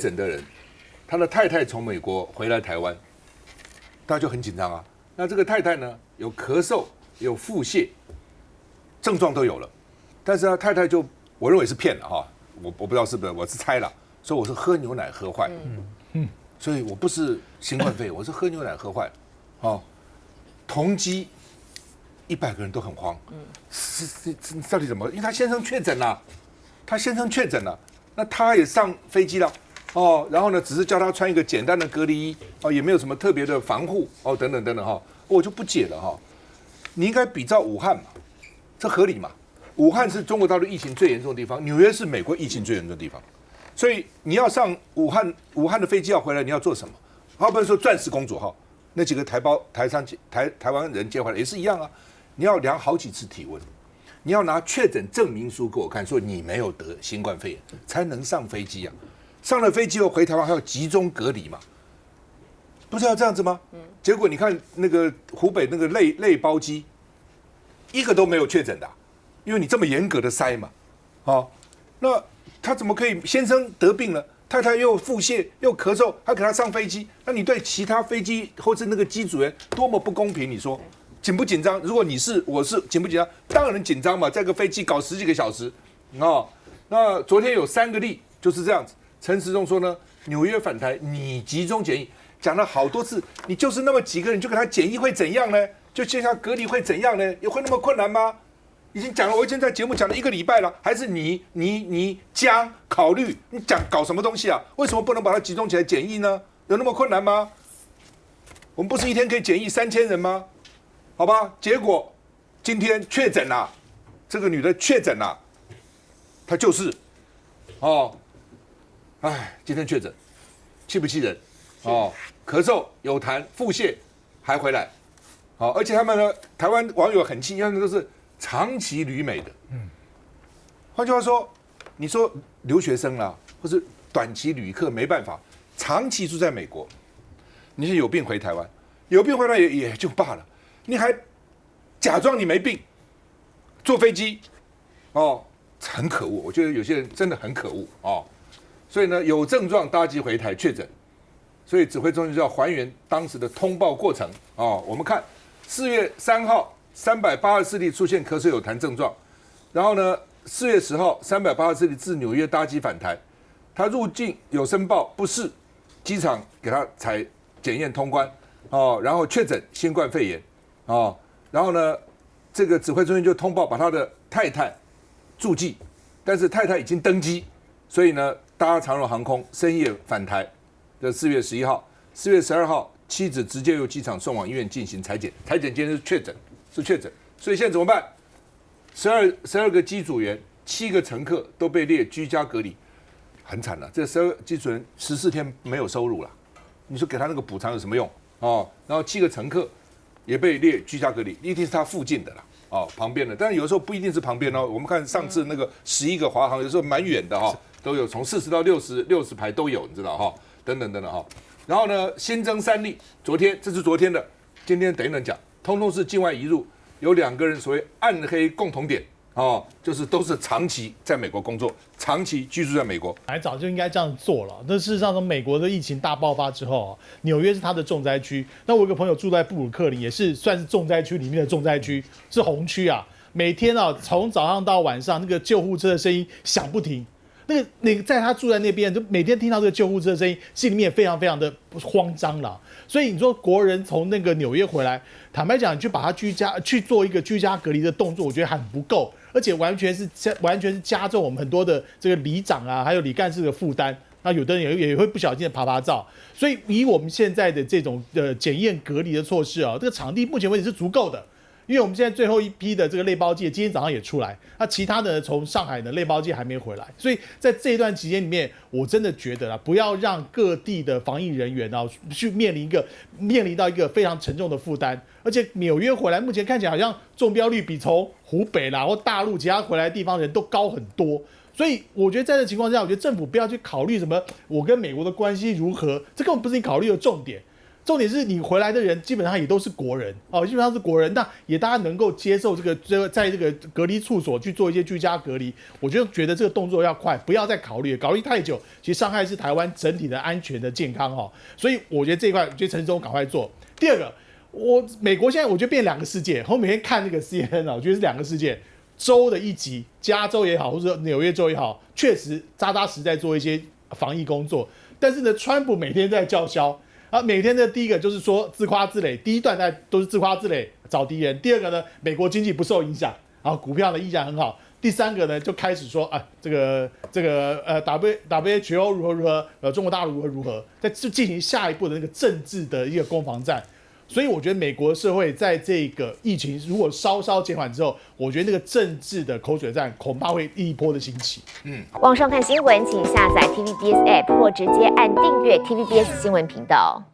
诊的人，他的太太从美国回来台湾，大家就很紧张啊。那这个太太呢，有咳嗽，有腹泻，症状都有了，但是呢，太太就我认为是骗了哈，我不知道是不是，我是猜了，说我是喝牛奶喝坏，所以我不是新冠肺炎，我是喝牛奶喝坏了，哦，同机100个人都很慌，是到底怎么？因为他先生确诊了，那他也上飞机了。哦，然后呢，只是叫他穿一个简单的隔离衣，哦，也没有什么特别的防护，哦，等等等等哈，我就不解了哈。你应该比照武汉嘛，这合理嘛？武汉是中国大陆疫情最严重的地方，纽约是美国疫情最严重的地方，所以你要上武汉的飞机要回来，你要做什么？好比说钻石公主哈，那几个台湾人接回来也是一样啊，你要量好几次体温，你要拿确诊证明书给我看，说你没有得新冠肺炎，才能上飞机啊。上了飞机后回台湾还要集中隔离嘛？不是要这样子吗？结果你看那个湖北那个类包机，一个都没有确诊的，因为你这么严格的筛嘛，哦，那他怎么可以？先生得病了，太太又腹泻又咳嗽，还给他上飞机？那你对其他飞机或是那个机组员多么不公平？你说紧不紧张？如果我是紧不紧张？当然紧张嘛，在个飞机搞10几个小时，哦，那昨天有3个例就是这样子。陈时中说呢，纽约返台你集中检疫，讲了好多次，你就是那么几个人，就给他检疫会怎样呢？就线下隔离会怎样呢？也会那么困难吗？已经讲了，我已经在节目讲了1个礼拜了，还是你将考虑你搞什么东西啊？为什么不能把它集中起来检疫呢？有那么困难吗？我们不是一天可以检疫3000人吗？好吧，结果今天确诊了，这个女的确诊了，她就是哦。哎，今天确诊，气不气人？哦，咳嗽、有痰、腹泻，还回来。好，而且他们呢，台湾网友很气，因为他们都是长期旅美的。换句话说，你说留学生啦，或是短期旅客没办法，长期住在美国，你是有病回台湾，有病回来也就罢了，你还假装你没病，坐飞机，哦，很可恶。我觉得有些人真的很可恶哦。所以呢，有症状搭机回台确诊，所以指挥中心就要还原当时的通报过程哦。我们看4月3号384例出现咳嗽有痰症状，然后呢4月10号384例自纽约搭机返台，他入境有申报不适，机场给他采检验通关哦，然后确诊新冠肺炎哦，然后呢这个指挥中心就通报把他的太太注记，但是太太已经登机，所以呢。搭长荣航空深夜返台的4月11号，4月12号，妻子直接由机场送往医院进行采检，采检今天是确诊，所以现在怎么办？12个机组员，7个乘客都被列居家隔离，很惨了。这12个机组员14天没有收入了，你说给他那个补偿有什么用哦？然后7个乘客也被列居家隔离，一定是他附近的啦。哦，旁边的，但是有时候不一定是旁边哦。我们看上次那个11个华航，有时候蛮远的哈，都有从40到60排都有，你知道哈，等等等等哈。然后呢，新增3例，这是昨天的，今天等一等讲，通通是境外移入，有2个人所谓暗黑共同点哦，就是都是长期在美国工作，长期居住在美国。还早就应该这样做了。但事实上，从美国的疫情大爆发之后，纽约是它的重灾区。那我有个朋友住在布鲁克林，也是算是重灾区里面的重灾区，是红区啊。每天啊，从早上到晚上，那个救护车的声音响不停。那个在他住在那边，就每天听到这个救护车的声音，心里面也非常非常的慌张了。所以你说国人从那个纽约回来，坦白讲，你去把他去做一个居家隔离的动作，我觉得还不够，而且完全是加重我们很多的这个里长啊，还有里干事的负担。那有的人也会不小心的爬照。所以以我们现在的这种检验隔离的措施啊，这个场地目前为止是足够的。因为我们现在最后一批的这个类包剂今天早上也出来，那其他的从上海的类包剂还没回来，所以在这一段期间里面，我真的觉得不要让各地的防疫人员啊去面临到一个非常沉重的负担，而且纽约回来目前看起来好像中标率比从湖北啦或大陆其他回来的地方人都高很多。所以我觉得在这情况下，我觉得政府不要去考虑什么我跟美国的关系如何，这根本不是你考虑的重点。重点是你回来的人基本上也都是国人哦，基本上是国人，那也大家能够接受这个在这个隔离处所去做一些居家隔离，我觉得这个动作要快，不要再考虑太久，其实伤害是台湾整体的安全的健康哦，所以我觉得这一块，我觉得陈时中赶快做。第二个，美国现在我觉得变两个世界，我每天看那个 CNN 啊，我觉得是两个世界，州的一级，加州也好，或者纽约州也好，确实扎实在做一些防疫工作，但是呢，川普每天在叫嚣。每天的第一个就是说自夸自擂，第一段都是自夸自擂找敌人。第二个呢，美国经济不受影响，然后股票呢依然很好。第三个呢，就开始说这个WHO 如何，中国大陆如何，再进行下一步的那个政治的一个攻防战。所以我觉得美国社会在这个疫情如果稍稍减缓之后，我觉得那个政治的口水战恐怕会一波的兴起。网上看新闻，请下载 TVBS App 或直接按订阅 TVBS 新闻频道。